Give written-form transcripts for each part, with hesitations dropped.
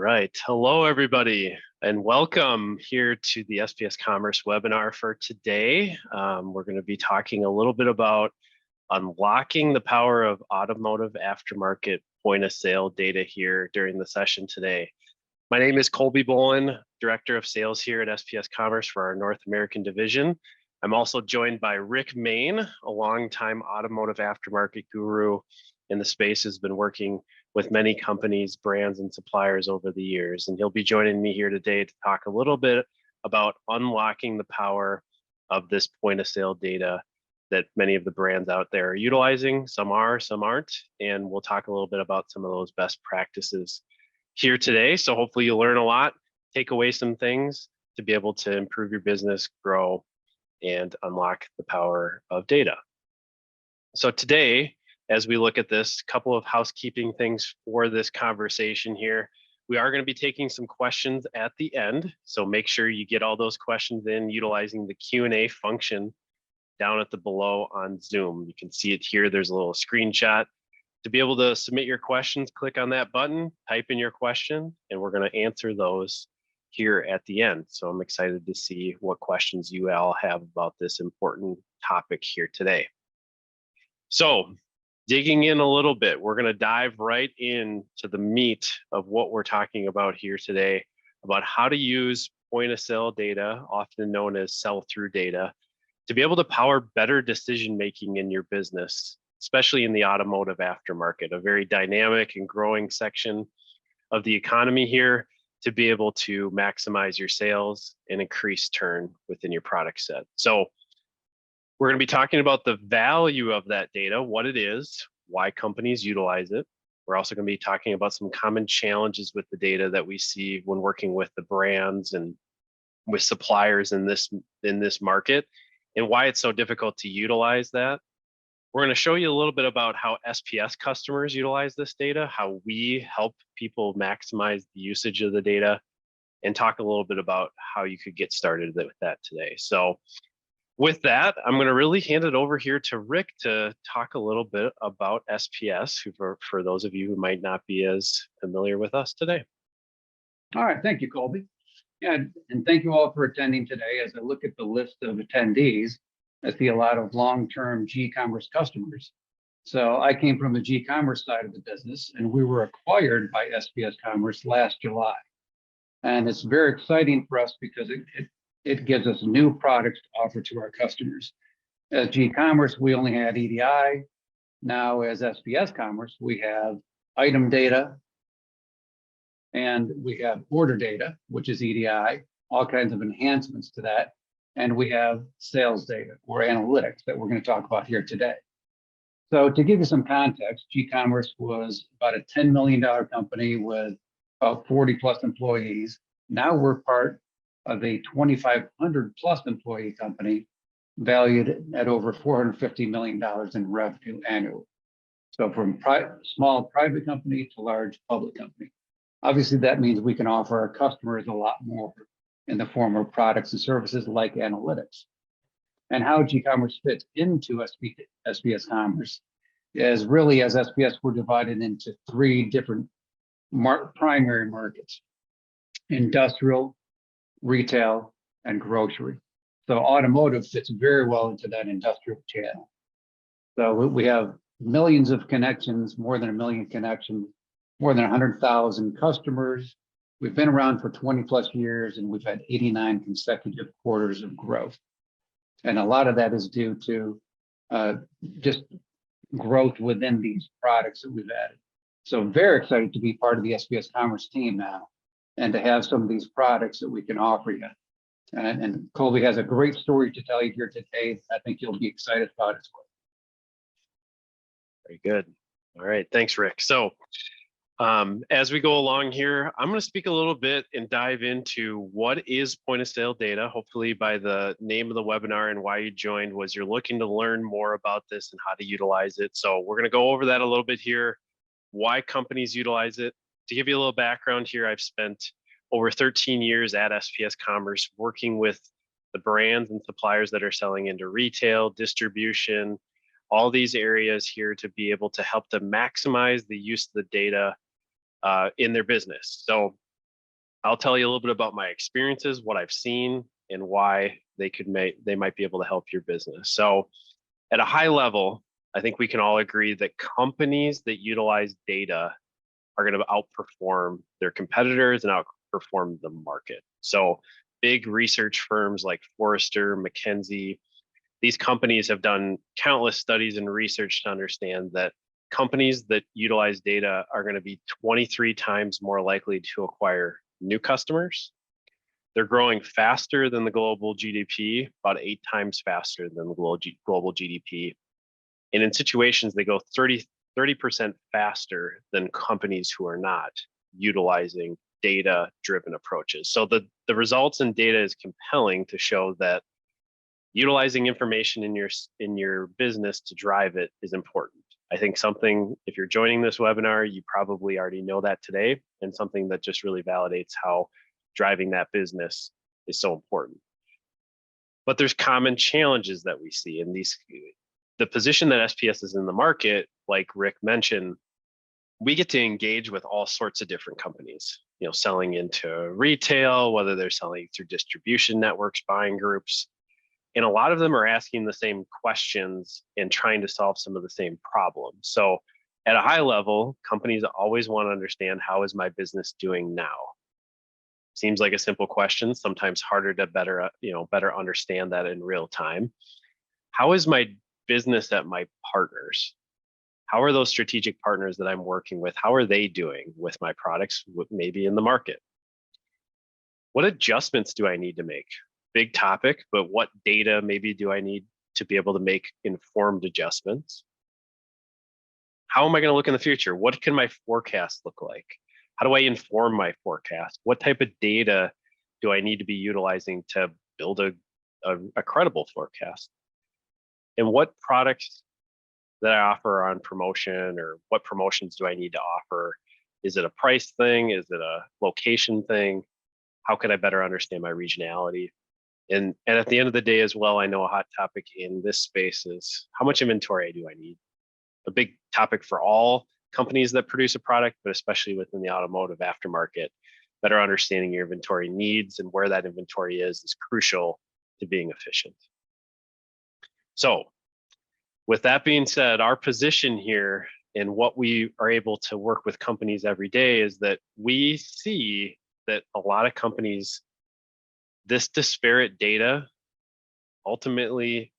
right. Hello, everybody, and welcome here to the SPS Commerce webinar for today. We're going to be talking a little bit about unlocking the power of automotive aftermarket point of sale data here during the session today. My name is Colby Bolin, Director of Sales here at SPS Commerce for our North American division. I'm also joined by Rick Main, a longtime automotive aftermarket guru in the space, has been working with many companies, brands, and suppliers over the years. And he'll be joining me here today to talk a little bit about unlocking the power of this point of sale data that many of the brands out there are utilizing. Some are, some aren't. And we'll talk a little bit about some of those best practices here today. So hopefully you'll learn a lot, take away some things to be able to improve your business, grow, and unlock the power of data. So today, as we look at this, couple of housekeeping things for this conversation here. We are going to be taking some questions at the end, so make sure you get all those questions in utilizing the Q&A function down at the below on Zoom. You can see it here. There's a little screenshot. To be able to submit your questions, click on that button, type in your question, and we're going to answer those here at the end. So I'm excited to see what questions you all have about this important topic here today. So digging in a little bit, we're going to dive right into the meat of what we're talking about here today, about how to use point of sale data, often known as sell-through data, to be able to power better decision making in your business, especially in the automotive aftermarket, a very dynamic and growing section of the economy here, to be able to maximize your sales and increase turn within your product set. So we're going to be talking about the value of that data, what it is, why companies utilize it. We're also going to be talking about some common challenges with the data that we see when working with the brands and with suppliers in this market, and why it's so difficult to utilize that. We're going to show you a little bit about how SPS customers utilize this data, how we help people maximize the usage of the data, and talk a little bit about how you could get started with that today. So with that, I'm going to really hand it over here to Rick to talk a little bit about SPS, for those of you who might not be as familiar with us today. All right, thank you, Colby. Yeah, and thank you all for attending today. As I look at the list of attendees, I see a lot of long-term G-Commerce customers. So I came from the G-Commerce side of the business, and we were acquired by SPS Commerce last July. And it's very exciting for us because it gives us new products to offer to our customers. As G-Commerce, we only had EDI. Now as SPS Commerce, we have item data, and we have order data, which is EDI, all kinds of enhancements to that. And we have sales data or analytics that we're going to talk about here today. So to give you some context, G-Commerce was about a $10 million company with about 40 plus employees. Now we're part of a 2,500 plus employee company valued at over $450 million in revenue annually. So from small private company to large public company. Obviously, that means we can offer our customers a lot more in the form of products and services like analytics. And how G-Commerce fits into SPS Commerce is really, as SPS, we're divided into three different primary markets: industrial, retail, and grocery. So automotive fits very well into that industrial channel. So we have millions of connections, more than 1 million connections, more than 100,000 customers. We've been around for 20 plus years, and we've had 89 consecutive quarters of growth. And a lot of that is due to just growth within these products that we've added. So very excited to be part of the SPS Commerce team now, and to have some of these products that we can offer you. And Colby has a great story to tell you here today. I think you'll be excited about as well. Very good. All right, thanks, Rick. So as we go along here, I'm going to speak a little bit and dive into what is point of sale data. Hopefully by the name of the webinar and why you joined was you're looking to learn more about this and how to utilize it. So we're going to go over that a little bit here, why companies utilize it. To give you a little background here, I've spent over 13 years at SPS Commerce working with the brands and suppliers that are selling into retail, distribution, all these areas here to be able to help them maximize the use of the data in their business. So I'll tell you a little bit about my experiences, what I've seen, and why they might be able to help your business. So at a high level, I think we can all agree that companies that utilize data are going to outperform their competitors and outperform the market. So big research firms like Forrester, McKinsey, these companies have done countless studies and research to understand that companies that utilize data are going to be 23 times more likely to acquire new customers. They're growing faster than the global GDP, about 8 times faster than the global GDP. And in situations, they go 30% faster than companies who are not utilizing data-driven approaches. So the results in data is compelling to show that utilizing information in your business to drive it is important. I think if you're joining this webinar, you probably already know that today, and something that just really validates how driving that business is so important. But there's common challenges that we see in the position that SPS is in the market, like Rick mentioned. We get to engage with all sorts of different companies, selling into retail, whether they're selling through distribution networks, buying groups. And a lot of them are asking the same questions and trying to solve some of the same problems. So at a high level, companies always want to understand, how is my business doing now? Seems like a simple question, sometimes harder to better understand that in real time. How is my business at my partners? How are those strategic partners that I'm working with, how are they doing with my products, maybe in the market? What adjustments do I need to make? Big topic, but what data maybe do I need to be able to make informed adjustments? How am I going to look in the future? What can my forecast look like? How do I inform my forecast? What type of data do I need to be utilizing to build a credible forecast? And what products that I offer on promotion, or what promotions do I need to offer? Is it a price thing? Is it a location thing? How can I better understand my regionality? And at the end of the day as well, I know a hot topic in this space is, how much inventory do I need? A big topic for all companies that produce a product, but especially within the automotive aftermarket. Better understanding your inventory needs and where that inventory is crucial to being efficient. So with that being said, our position here and what we are able to work with companies every day is that we see that a lot of companies, this disparate data ultimately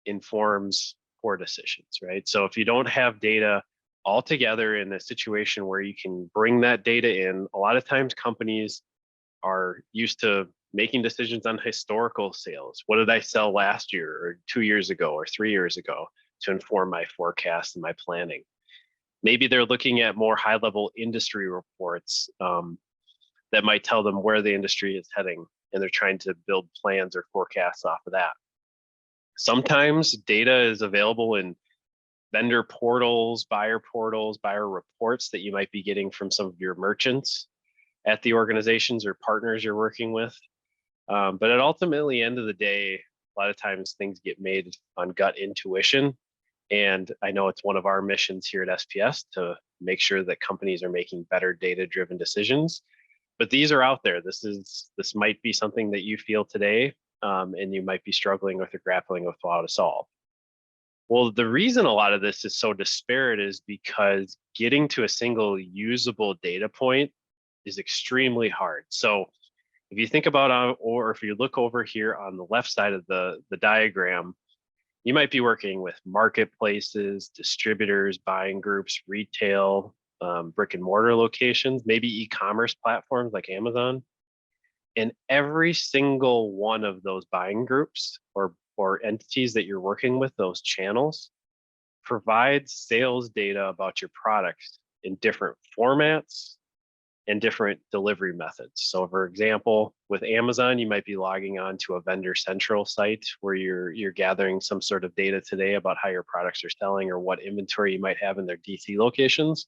informs poor decisions, right? So if you don't have data all together in a situation where you can bring that data in, a lot of times companies are used to making decisions on historical sales. What did I sell last year, or 2 years ago, or 3 years ago, to inform my forecast and my planning? Maybe they're looking at more high-level industry reports that might tell them where the industry is heading, and they're trying to build plans or forecasts off of that. Sometimes data is available in vendor portals, buyer reports that you might be getting from some of your merchants at the organizations or partners you're working with. But at ultimately end of the day, a lot of times things get made on gut intuition. And I know it's one of our missions here at SPS to make sure that companies are making better data-driven decisions. But these are out there. This might be something that you feel today, and you might be struggling with or grappling with how to solve. Well, the reason a lot of this is so disparate is because getting to a single usable data point is extremely hard. So if you think about, or if you look over here on the left side of the diagram, you might be working with marketplaces, distributors, buying groups, retail, brick and mortar locations, maybe e-commerce platforms like Amazon. And every single one of those buying groups or entities that you're working with, those channels, provides sales data about your products in different formats and different delivery methods. So for example, with Amazon, you might be logging on to a vendor central site where you're gathering some sort of data today about how your products are selling or what inventory you might have in their DC locations.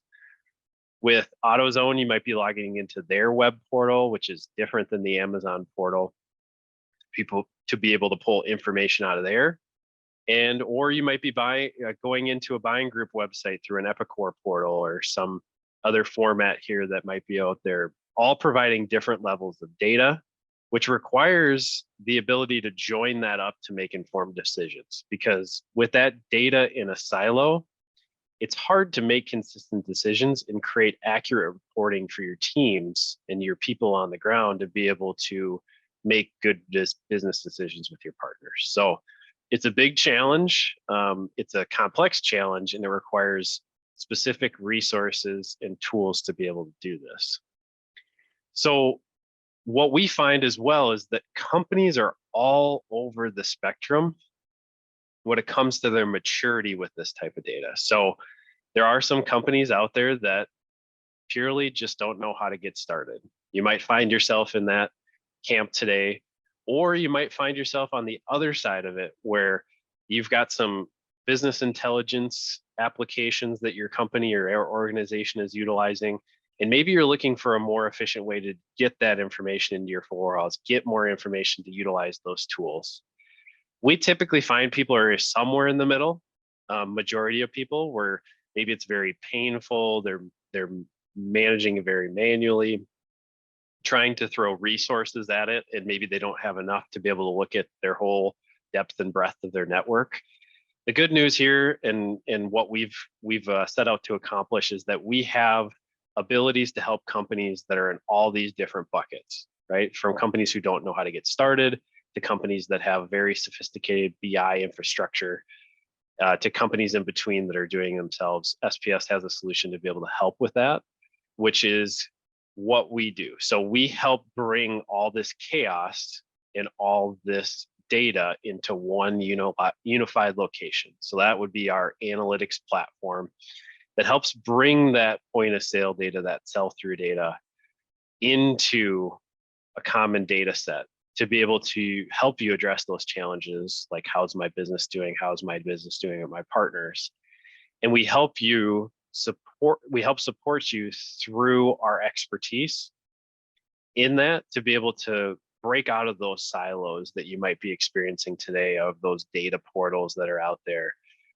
With AutoZone, you might be logging into their web portal, which is different than the Amazon portal, people to be able to pull information out of there. And or you might be going into a buying group website through an Epicor portal or some other format here that might be out there all providing different levels of data, which requires the ability to join that up to make informed decisions. Because with that data in a silo, it's hard to make consistent decisions and create accurate reporting for your teams and your people on the ground to be able to make good business decisions with your partners. So it's a big challenge. It's a complex challenge, and it requires specific resources and tools to be able to do this. So what we find as well is that companies are all over the spectrum when it comes to their maturity with this type of data. So there are some companies out there that purely just don't know how to get started. You might find yourself in that camp today, or you might find yourself on the other side of it where you've got some business intelligence applications that your company or organization is utilizing. And maybe you're looking for a more efficient way to get that information into your warehouse, get more information to utilize those tools. We typically find people are somewhere in the middle, majority of people, where maybe it's very painful, they're managing it very manually, trying to throw resources at it, and maybe they don't have enough to be able to look at their whole depth and breadth of their network. The good news here, and what we've set out to accomplish, is that we have abilities to help companies that are in all these different buckets, right? From companies who don't know how to get started, to companies that have very sophisticated BI infrastructure, to companies in between that are doing themselves. SPS has a solution to be able to help with that, which is what we do. So we help bring all this chaos and all this data into one unified location. So that would be our analytics platform that helps bring that point of sale data, that sell-through data, into a common data set to be able to help you address those challenges, like how's my business doing, how's my business doing with my partners. And we help support you through our expertise in that, to be able to break out of those silos that you might be experiencing today, of those data portals that are out there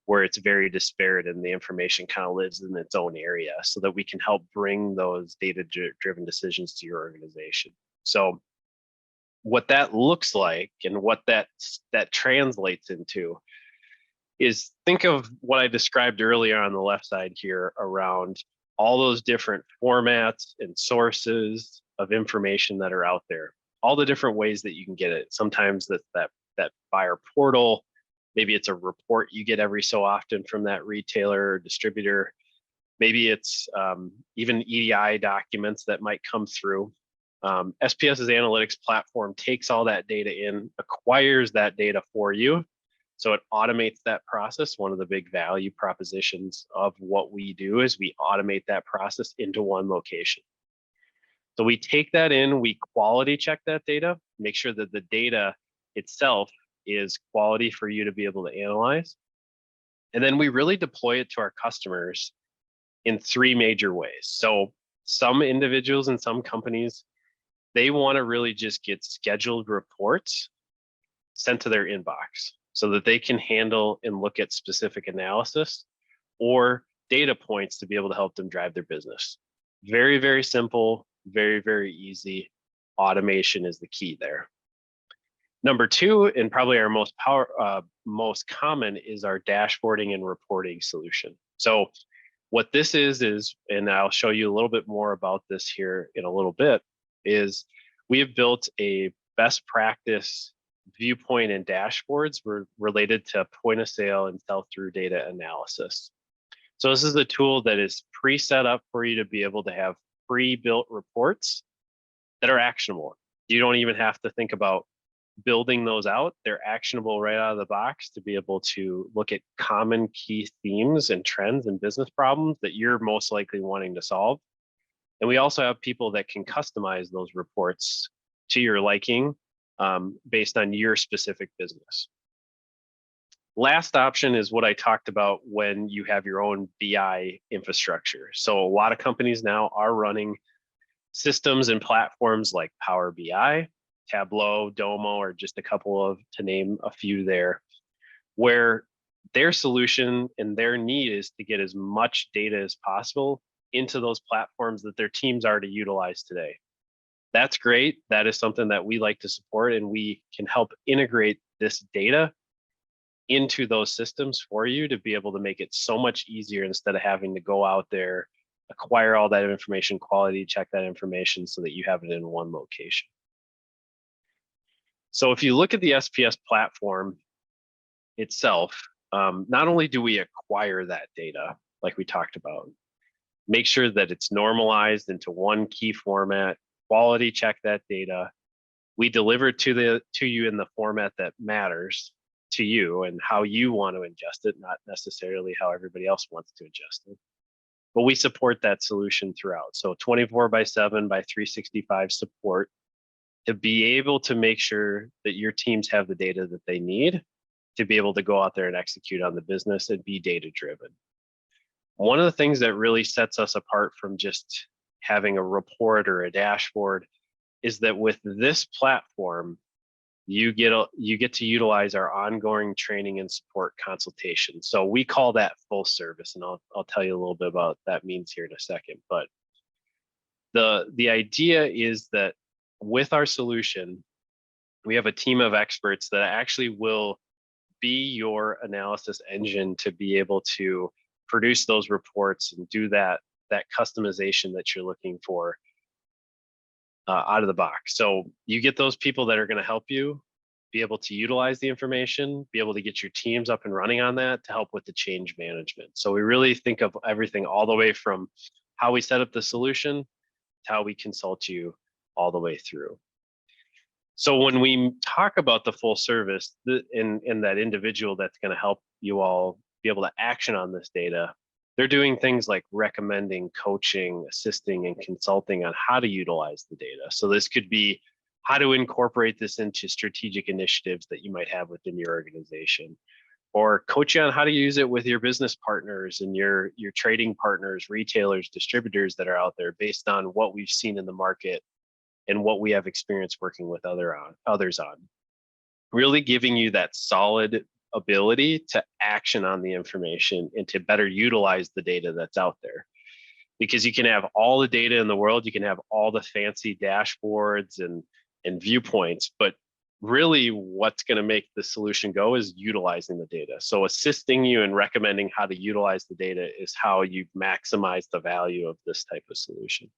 where it's very disparate and the information kind of lives in its own area, so that we can help bring those data-driven decisions to your organization. So what that looks like and what that translates into is, think of what I described earlier on the left side here around all those different formats and sources of information that are out there, all the different ways that you can get it. Sometimes that buyer portal, maybe it's a report you get every so often from that retailer or distributor. Maybe it's even EDI documents that might come through. SPS's analytics platform takes all that data in, acquires that data for you. So it automates that process. One of the big value propositions of what we do is we automate that process into one location. So we take that in, we quality check that data, make sure that the data itself is quality for you to be able to analyze. And then we really deploy it to our customers in three major ways. So some individuals and some companies, they want to really just get scheduled reports sent to their inbox so that they can handle and look at specific analysis or data points to be able to help them drive their business. Very, very simple, very, very easy. Automation is the key there. Number two, and probably our most common, is our dashboarding and reporting solution. So what this is, and I'll show you a little bit more about this here in a little bit, is we have built a best practice viewpoint and dashboards related to point of sale and sell-through data analysis. So this is a tool that is pre-set up for you to be able to have pre-built reports that are actionable. You don't even have to think about building those out. They're actionable right out of the box to be able to look at common key themes and trends and business problems that you're most likely wanting to solve. And we also have people that can customize those reports to your liking based on your specific business. Last option is what I talked about when you have your own BI infrastructure. So a lot of companies now are running systems and platforms like Power BI, Tableau, Domo, or just a couple of, to name a few there, where their solution and their need is to get as much data as possible into those platforms that their teams already utilize today. That's great. That is something that we like to support, and we can help integrate this data into those systems for you to be able to make it so much easier instead of having to go out there, acquire all that information, quality check that information so that you have it in one location. So if you look at the SPS platform itself, not only do we acquire that data, like we talked about, make sure that it's normalized into one key format, quality check that data. We deliver it to you in the format that matters to you and how you want to ingest it, not necessarily how everybody else wants to ingest it. But we support that solution throughout. So 24/7 by 365 support to be able to make sure that your teams have the data that they need to be able to go out there and execute on the business and be data driven. One of the things that really sets us apart from just having a report or a dashboard is that with this platform, you get to utilize our ongoing training and support consultation. So we call that full service, and I'll tell you a little bit about what that means here in a second. But the idea is that with our solution, we have a team of experts that actually will be your analysis engine to be able to produce those reports and do that customization that you're looking for out of the box. So you get those people that are going to help you be able to utilize the information, be able to get your teams up and running on that to help with the change management. So we really think of everything all the way from how we set up the solution to how we consult you all the way through. So when we talk about the full service in that individual that's going to help you all be able to action on this data, they're doing things like recommending, coaching, assisting, and consulting on how to utilize the data. So this could be how to incorporate this into strategic initiatives that you might have within your organization, or coach you on how to use it with your business partners and your trading partners, retailers, distributors that are out there based on what we've seen in the market and what we have experience working with others on. Really giving you that solid ability to action on the information and to better utilize the data that's out there. Because you can have all the data in the world, you can have all the fancy dashboards and viewpoints, but really what's going to make the solution go is utilizing the data. So assisting you and recommending how to utilize the data is how you maximize the value of this type of solution.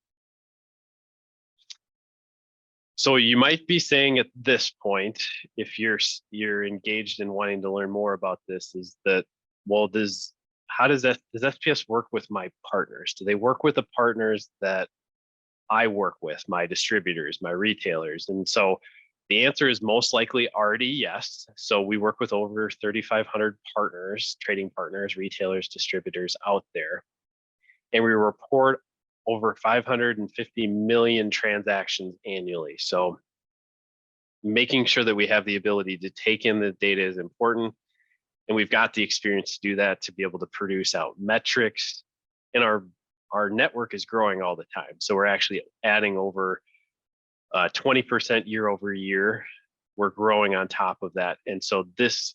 So you might be saying at this point, if you're engaged in wanting to learn more about this, is that, well, does SPS work with my partners? Do they work with the partners that I work with, my distributors, my retailers? And so the answer is most likely already yes. So we work with over 3,500 partners, trading partners, retailers, distributors out there. And we report over 550 million transactions annually. So making sure that we have the ability to take in the data is important. And we've got the experience to do that, to be able to produce out metrics. And our network is growing all the time. So we're actually adding over 20% year over year. We're growing on top of that. And so this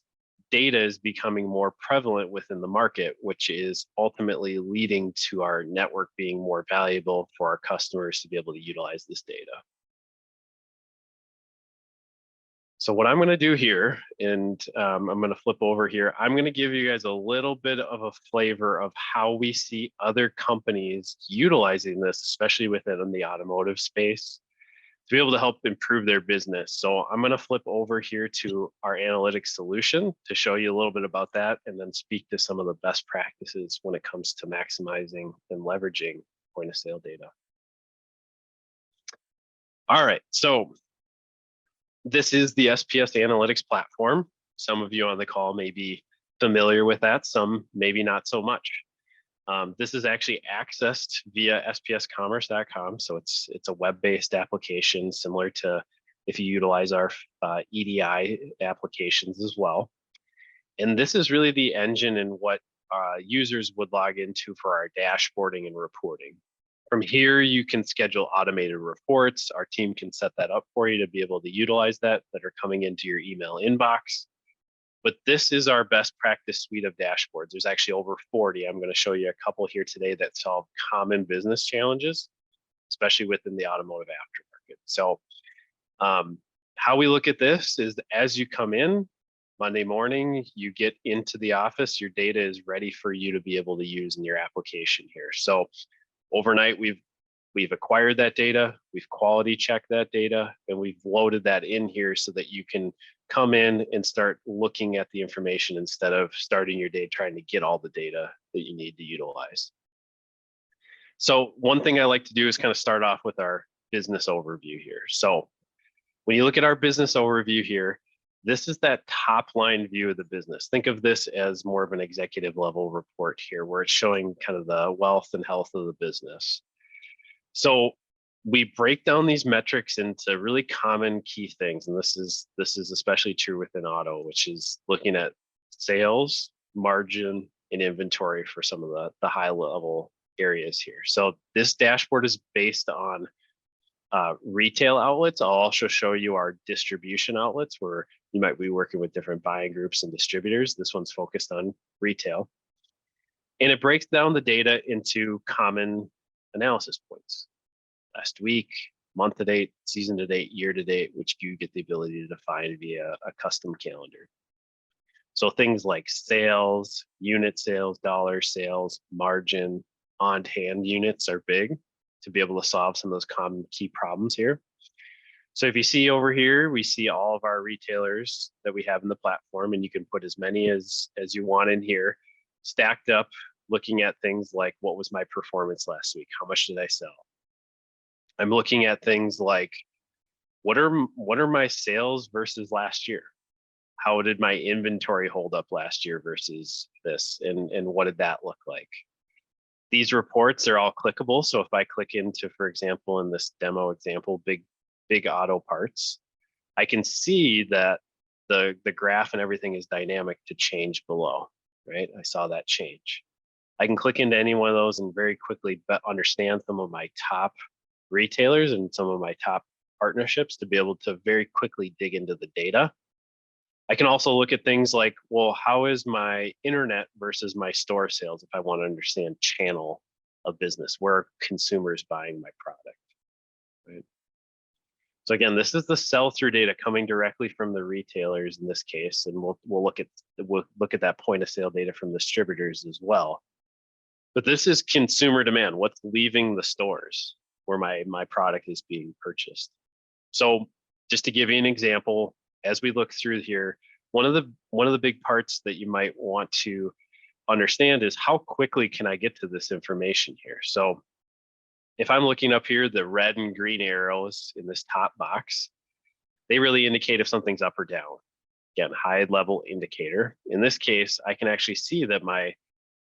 data is becoming more prevalent within the market, which is ultimately leading to our network being more valuable for our customers to be able to utilize this data. So what I'm going to do here, and I'm going to flip over here, I'm going to give you guys a little bit of a flavor of how we see other companies utilizing this, especially within the automotive space, to be able to help improve their business. So I'm going to flip over here to our analytics solution to show you a little bit about that, and then speak to some of the best practices when it comes to maximizing and leveraging point of sale data. All right, so this is the SPS Analytics platform. Some of you on the call may be familiar with that, some maybe not so much. This is actually accessed via spscommerce.com. So it's a web-based application similar to if you utilize our EDI applications as well. And this is really the engine in what users would log into for our dashboarding and reporting. From here, you can schedule automated reports. Our team can set that up for you to be able to utilize that are coming into your email inbox. But this is our best practice suite of dashboards. There's actually over 40. I'm going to show you a couple here today that solve common business challenges, especially within the automotive aftermarket. So how we look at this is as you come in Monday morning, you get into the office, your data is ready for you to be able to use in your application here. So overnight, we've acquired that data, we've quality checked that data, and we've loaded that in here so that you can come in and start looking at the information instead of starting your day trying to get all the data that you need to utilize. So one thing I like to do is kind of start off with our business overview here. So when you look at our business overview here, this is that top line view of the business. Think of this as more of an executive level report here, where it's showing kind of the wealth and health of the business. So we break down these metrics into really common key things, and this is especially true within auto, which is looking at sales, margin, and inventory for some of the high level areas here. So this dashboard is based on retail outlets. I'll also show you our distribution outlets where you might be working with different buying groups and distributors. This one's focused on retail. And it breaks down the data into common analysis points. Last week, month to date, season to date, year to date, which you get the ability to define via a custom calendar. So things like sales, unit sales, dollar sales, margin, on-hand units are big to be able to solve some of those common key problems here. So if you see over here, we see all of our retailers that we have in the platform, and you can put as many as you want in here, stacked up, looking at things like what was my performance last week? How much did I sell? I'm looking at things like what are my sales versus last year? How did my inventory hold up last year versus this? And what did that look like? These reports are all clickable. So if I click into, for example, in this demo example, big auto parts, I can see that the graph and everything is dynamic to change below, right? I saw that change. I can click into any one of those and very quickly understand some of my top retailers and some of my top partnerships to be able to very quickly dig into the data. I can also look at things like, well, how is my internet versus my store sales if I want to understand channel of business, where are consumers buying my product, right? So again, this is the sell-through data coming directly from the retailers in this case, and we'll look at that point of sale data from distributors as well. But this is consumer demand, what's leaving the stores where my product is being purchased. So just to give you an example, as we look through here, one of the big parts that you might want to understand is how quickly can I get to this information here. So if I'm looking up here, the red and green arrows in this top box, they really indicate if something's up or down. Again, high level indicator. In this case, I can actually see that my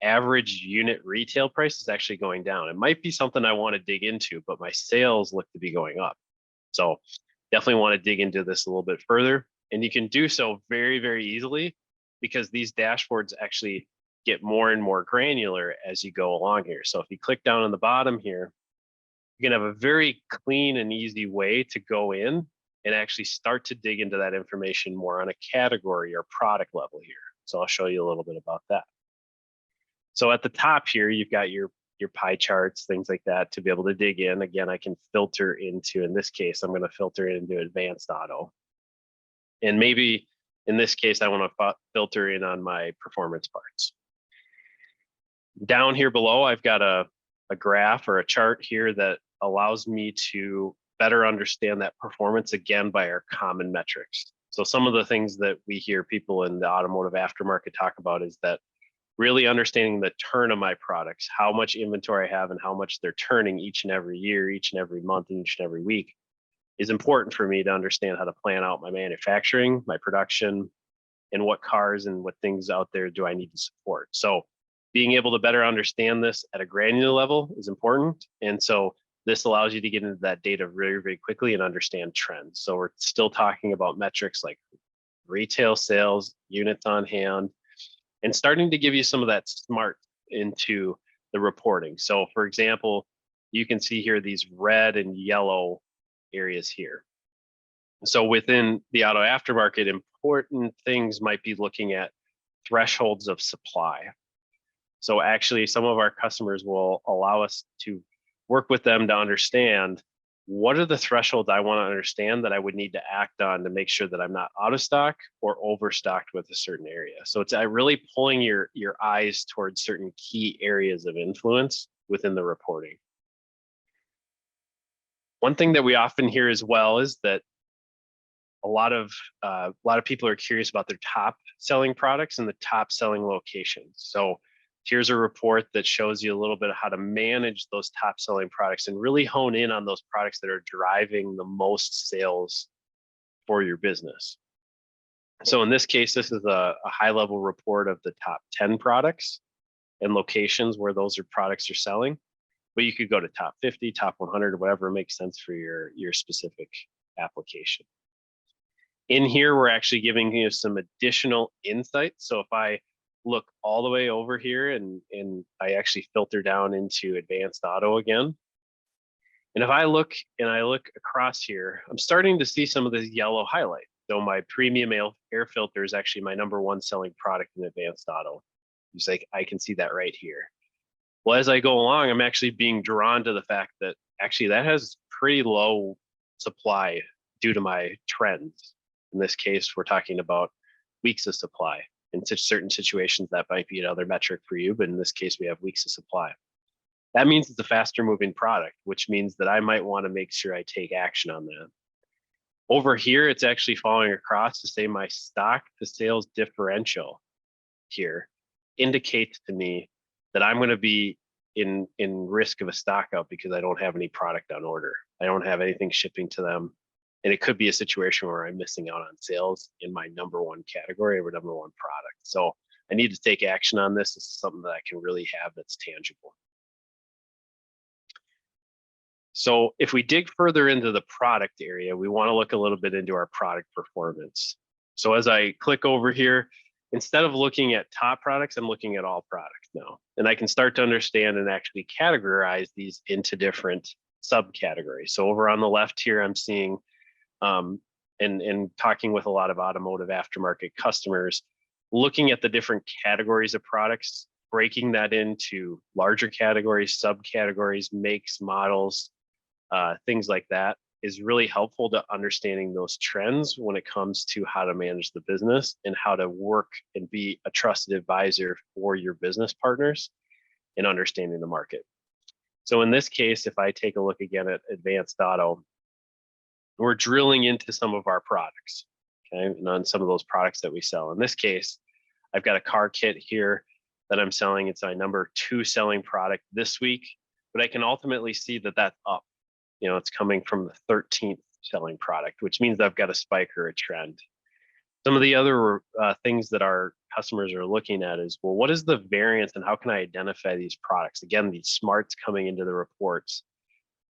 average unit retail price is actually going down. It might be something I want to dig into, but my sales look to be going up. So definitely want to dig into this a little bit further. And you can do so very, very easily because these dashboards actually get more and more granular as you go along here. So if you click down on the bottom here, you can have a very clean and easy way to go in and actually start to dig into that information more on a category or product level here. So I'll show you a little bit about that. So at the top here, you've got your pie charts, things like that to be able to dig in. Again, I can filter into, in this case, I'm going to filter into advanced auto. And maybe in this case, I want to filter in on my performance parts. Down here below, I've got a graph or a chart here that allows me to better understand that performance again by our common metrics. So some of the things that we hear people in the automotive aftermarket talk about is that really understanding the turn of my products, how much inventory I have and how much they're turning each and every year, each and every month, and each and every week is important for me to understand how to plan out my manufacturing, my production, and what cars and what things out there do I need to support. So being able to better understand this at a granular level is important. And so this allows you to get into that data very, very quickly and understand trends. So we're still talking about metrics like retail sales, units on hand, and starting to give you some of that smart into the reporting. So for example, you can see here these red and yellow areas here. So within the auto aftermarket, important things might be looking at thresholds of supply. So actually some of our customers will allow us to work with them to understand what are the thresholds I want to understand that I would need to act on to make sure that I'm not out of stock or overstocked with a certain area. So it's really pulling your eyes towards certain key areas of influence within the reporting. One thing that we often hear as well is that a lot of people are curious about their top selling products and the top selling locations. So here's a report that shows you a little bit of how to manage those top selling products and really hone in on those products that are driving the most sales for your business. So in this case, this is a high level report of the top 10 products and locations where those products are selling. But you could go to top 50, top 100, or whatever makes sense for your specific application. In here, we're actually giving you some additional insights. So if I look all the way over here and I actually filter down into advanced auto again. And if I look across here, I'm starting to see some of this yellow highlight. So my premium air filter is actually my #1 selling product in advanced auto. It's like, I can see that right here. Well, as I go along, I'm actually being drawn to the fact that actually that has pretty low supply due to my trends. In this case, we're talking about weeks of supply. In certain situations, that might be another metric for you, but in this case, we have weeks of supply. That means it's a faster moving product, which means that I might want to make sure I take action on that. Over here, it's actually following across to say my stock to sales differential here indicates to me that I'm going to be in risk of a stock out because I don't have any product on order. I don't have anything shipping to them. And it could be a situation where I'm missing out on sales in my #1 category or #1 product. So I need to take action on this. This is something that I can really have that's tangible. So if we dig further into the product area, we want to look a little bit into our product performance. So as I click over here, instead of looking at top products, I'm looking at all products now. And I can start to understand and actually categorize these into different subcategories. So over on the left here, I'm seeing and talking with a lot of automotive aftermarket customers, looking at the different categories of products, breaking that into larger categories, subcategories, makes, models, things like that is really helpful to understanding those trends when it comes to how to manage the business and how to work and be a trusted advisor for your business partners in understanding the market. So in this case, if I take a look again at advanced auto, we're drilling into some of our products, okay, and on some of those products that we sell. In this case, I've got a car kit here that I'm selling. It's my #2 selling product this week, but I can ultimately see that that's up. You know, it's coming from the 13th selling product, which means I've got a spike or a trend. Some of the other things that our customers are looking at is, well, what is the variance and how can I identify these products? Again, these smarts coming into the reports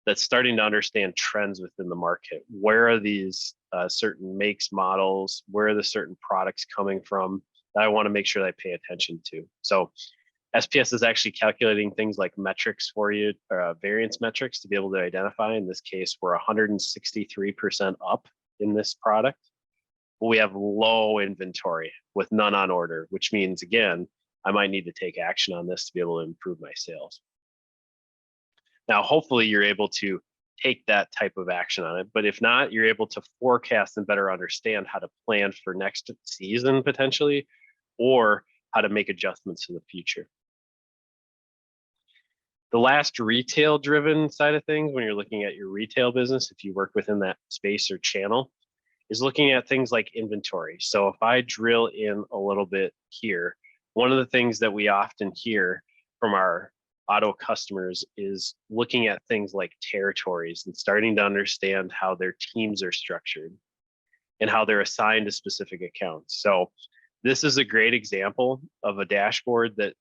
that's starting to understand trends within the market. Where are these certain makes, models? Where are the certain products coming from that I want to make sure that I pay attention to? So SPS is actually calculating things like metrics for you, variance metrics to be able to identify. In this case, we're 163% up in this product. We have low inventory with none on order, which means, again, I might need to take action on this to be able to improve my sales. Now, hopefully you're able to take that type of action on it, but if not, you're able to forecast and better understand how to plan for next season potentially, or how to make adjustments in the future. The last retail driven side of things, when you're looking at your retail business, if you work within that space or channel, is looking at things like inventory. So if I drill in a little bit here, one of the things that we often hear from our auto customers is looking at things like territories and starting to understand how their teams are structured and how they're assigned to specific accounts. So this is a great example of a dashboard that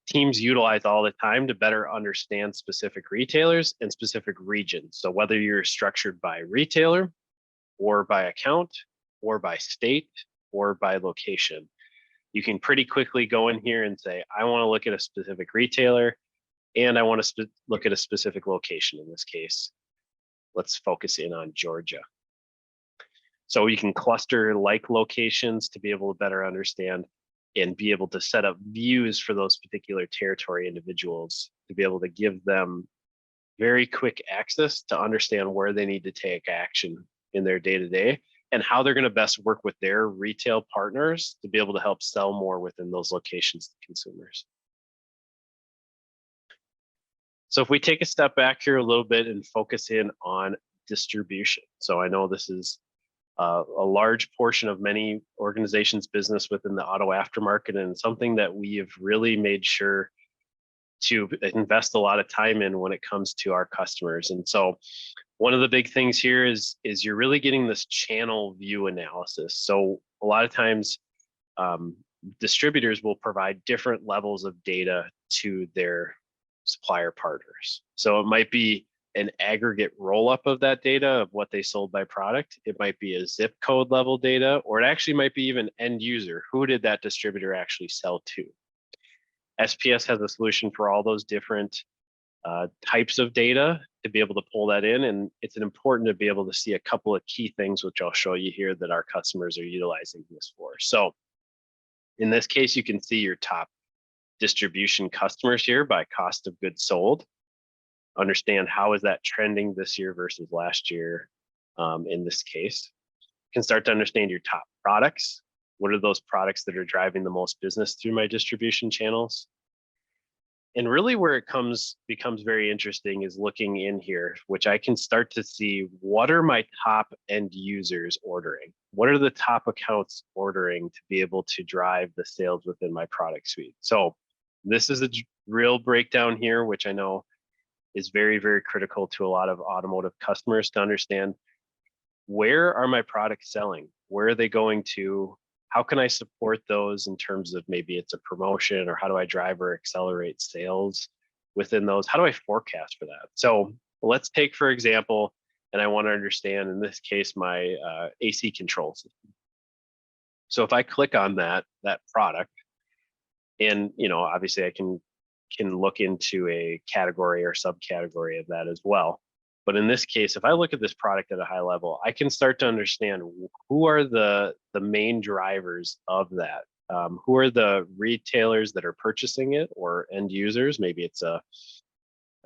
teams utilize all the time to better understand specific retailers and specific regions. So whether you're structured by retailer or by account or by state or by location, you can pretty quickly go in here and say, I want to look at a specific retailer and I want to look at a specific location. In this case, let's focus in on Georgia. So you can cluster like locations to be able to better understand and be able to set up views for those particular territory individuals to be able to give them very quick access to understand where they need to take action in their day-to-day and how they're going to best work with their retail partners to be able to help sell more within those locations to consumers. So if we take a step back here a little bit and focus in on distribution. So I know this is a large portion of many organizations' business within the auto aftermarket, and something that we have really made sure to invest a lot of time in when it comes to our customers. And so one of the big things here is you're really getting this channel view analysis. So a lot of times distributors will provide different levels of data to their supplier partners. So it might be an aggregate roll up of that data of what they sold by product. It might be a zip code level data, or it actually might be even end user. Who did that distributor actually sell to? SPS has a solution for all those different types of data to be able to pull that in. And it's important to be able to see a couple of key things, which I'll show you here, that our customers are utilizing this for. So in this case, you can see your top distribution customers here by cost of goods sold. Understand how is that trending this year versus last year. In this case, you can start to understand your top products. What are those products that are driving the most business through my distribution channels? And really where it becomes very interesting is looking in here, which I can start to see what are my top end users ordering? What are the top accounts ordering to be able to drive the sales within my product suite? So this is a real breakdown here, which I know is very, very critical to a lot of automotive customers to understand, where are my products selling? Where are they going to? How can I support those in terms of maybe it's a promotion, or how do I drive or accelerate sales within those? How do I forecast for that? So let's take, for example, and I want to understand in this case, my AC control system. So if I click on that product, and obviously I can look into a category or subcategory of that as well. But in this case, if I look at this product at a high level, I can start to understand who are the main drivers of that. Who are the retailers that are purchasing it, or end users? Maybe it's a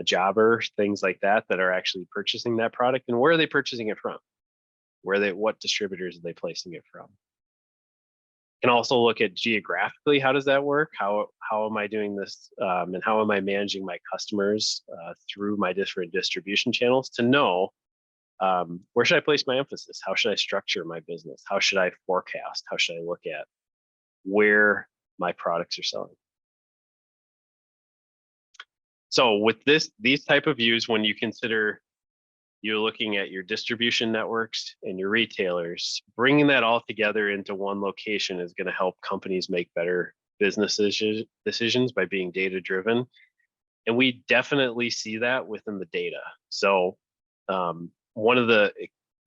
jobber, things like that are actually purchasing that product. And where are they purchasing it from? What distributors are they placing it from? Can also look at geographically, how does that work? How am I doing this, and how am I managing my customers through my different distribution channels to know where should I place my emphasis? How should I structure my business? How should I forecast? How should I look at where my products are selling? So with these type of views, when you consider you're looking at your distribution networks and your retailers, bringing that all together into one location is going to help companies make better business decisions by being data driven. And we definitely see that within the data. So one of the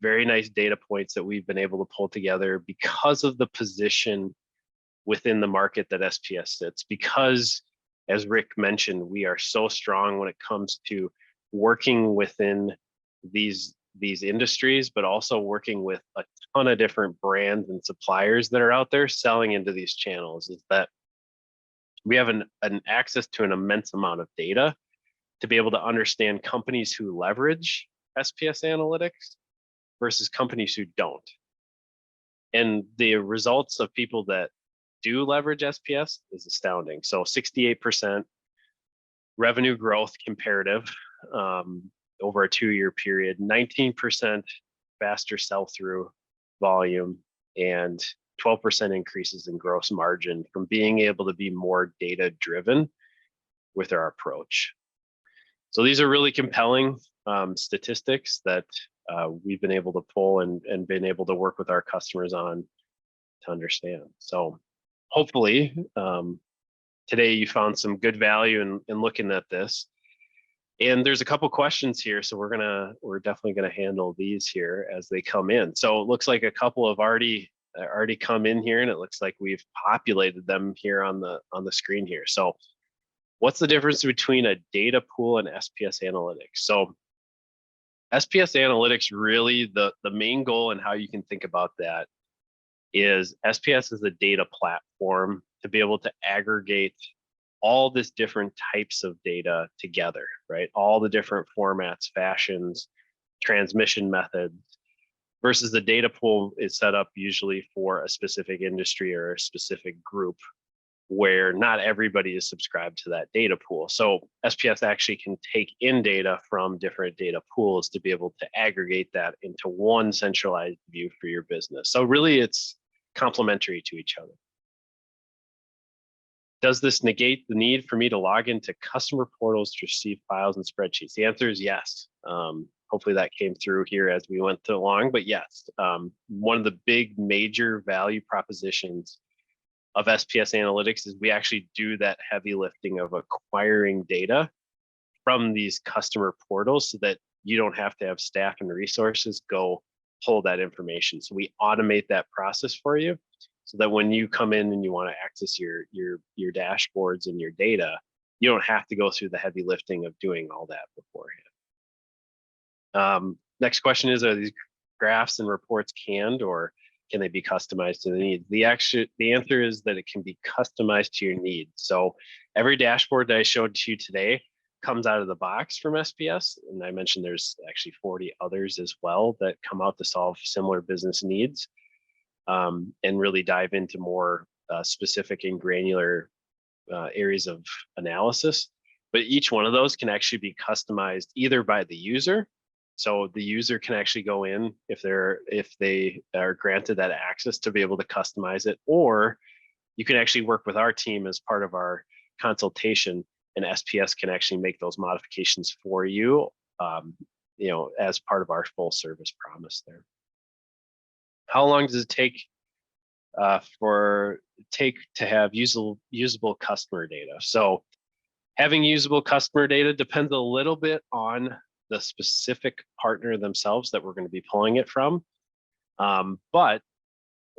very nice data points that we've been able to pull together, because of the position within the market that SPS sits, because as Rick mentioned, we are so strong when it comes to working within these industries, but also working with a ton of different brands and suppliers that are out there selling into these channels, is that we have an access to an immense amount of data to be able to understand companies who leverage SPS analytics versus companies who don't. And the results of people that do leverage SPS is astounding. So 68% revenue growth comparative over a 2-year period, 19% faster sell-through volume, and 12% increases in gross margin from being able to be more data-driven with our approach. So these are really compelling statistics that we've been able to pull and been able to work with our customers on to understand. So hopefully today you found some good value in looking at this. And there's a couple questions here, so we're definitely gonna handle these here as they come in. So it looks like a couple have already come in here, and it looks like we've populated them here on the screen here. So what's the difference between a data pool and SPS analytics? So SPS analytics, really the main goal and how you can think about that is SPS is a data platform to be able to aggregate all this different types of data together, right? All the different formats, fashions, transmission methods, versus the data pool is set up usually for a specific industry or a specific group where not everybody is subscribed to that data pool. So SPS actually can take in data from different data pools to be able to aggregate that into one centralized view for your business. So really it's complementary to each other. Does this negate the need for me to log into customer portals to receive files and spreadsheets? The answer is yes. Hopefully that came through here as we went along, but yes, one of the big major value propositions of SPS Analytics is we actually do that heavy lifting of acquiring data from these customer portals so that you don't have to have staff and resources go pull that information. So we automate that process for you so that when you come in and you want to access your dashboards and your data, you don't have to go through the heavy lifting of doing all that beforehand. Next question is, are these graphs and reports canned or can they be customized to the needs? The answer is that it can be customized to your needs. So every dashboard that I showed to you today comes out of the box from SPS. And I mentioned there's actually 40 others as well that come out to solve similar business needs and really dive into more specific and granular areas of analysis. But each one of those can actually be customized either by the user. So the user can actually go in if they are granted that access to be able to customize it, or you can actually work with our team as part of our consultation, and SPS can actually make those modifications for you, as part of our full service promise there. How long does it take to have usable customer data? So having usable customer data depends a little bit on the specific partner themselves that we're going to be pulling it from. But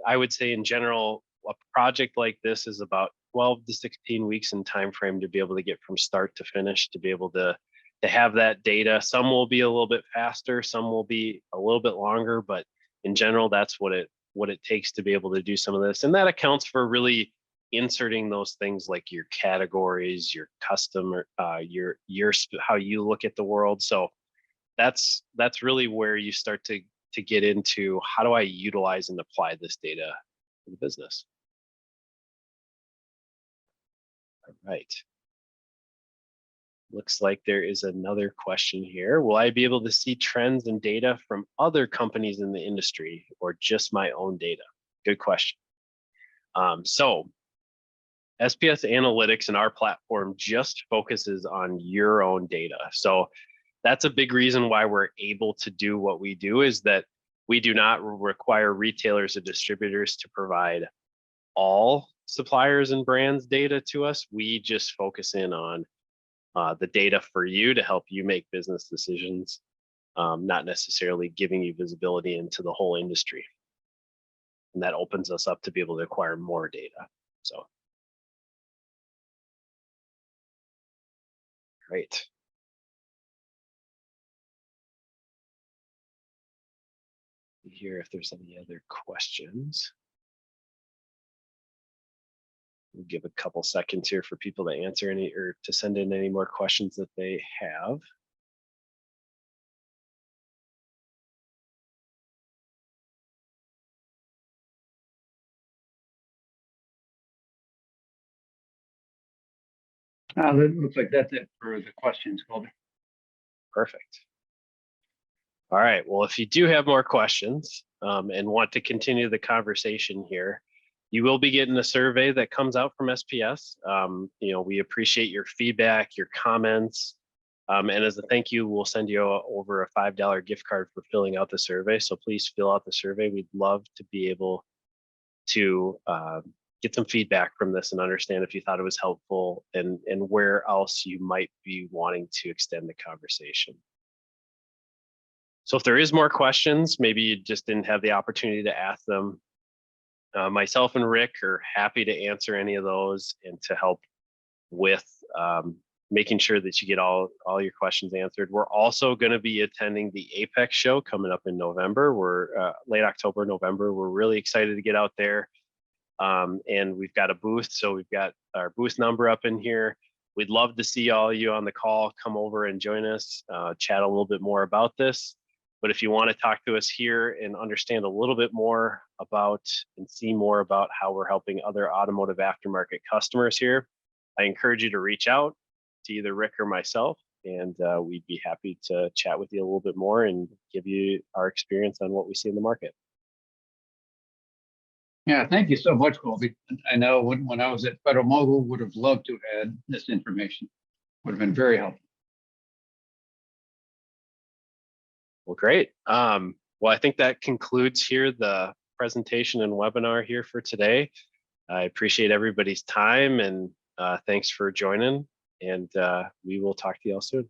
I would say in general, a project like this is about 12 to 16 weeks in time frame to be able to get from start to finish, to be able to have that data. Some will be a little bit faster, some will be a little bit longer, but in general, that's what it takes to be able to do some of this. And that accounts for really inserting those things like your categories, your customer, your how you look at the world. So that's really where you start to get into how do I utilize and apply this data in the business. All right. Looks like there is another question here. Will I be able to see trends and data from other companies in the industry or just my own data? Good question. So SPS Analytics and our platform just focuses on your own data. So that's a big reason why we're able to do what we do, is that we do not require retailers or distributors to provide all suppliers and brands data to us. We just focus in on the data for you to help you make business decisions, not necessarily giving you visibility into the whole industry. And that opens us up to be able to acquire more data. So, great. Here, if there's any other questions. We'll give a couple seconds here for people to answer any or to send in any more questions that they have. It looks like that's it for the questions, Colby. Perfect. All right. Well, if you do have more questions and want to continue the conversation here, you will be getting a survey that comes out from SPS. We appreciate your feedback, your comments. And as a thank you, we'll send you over a $5 gift card for filling out the survey. So please fill out the survey. We'd love to be able to get some feedback from this and understand if you thought it was helpful and where else you might be wanting to extend the conversation. So if there is more questions, maybe you just didn't have the opportunity to ask them, myself and Rick are happy to answer any of those and to help with making sure that you get all your questions answered. We're also going to be attending the Apex show coming up in November. We're late October, November. We're really excited to get out there And we've got a booth, so we've got our booth number up in here. We'd love to see all of you on the call. Come over and join us, chat a little bit more about this. But if you want to talk to us here and understand a little bit more about and see more about how we're helping other automotive aftermarket customers here, I encourage you to reach out to either Rick or myself, and we'd be happy to chat with you a little bit more and give you our experience on what we see in the market. Yeah, thank you so much, Colby. I know when I was at Federal Mogul, would have loved to have had this information. Would have been very helpful. Well, great. Well, I think that concludes here the presentation and webinar here for today. I appreciate everybody's time, and thanks for joining, and we will talk to you all soon.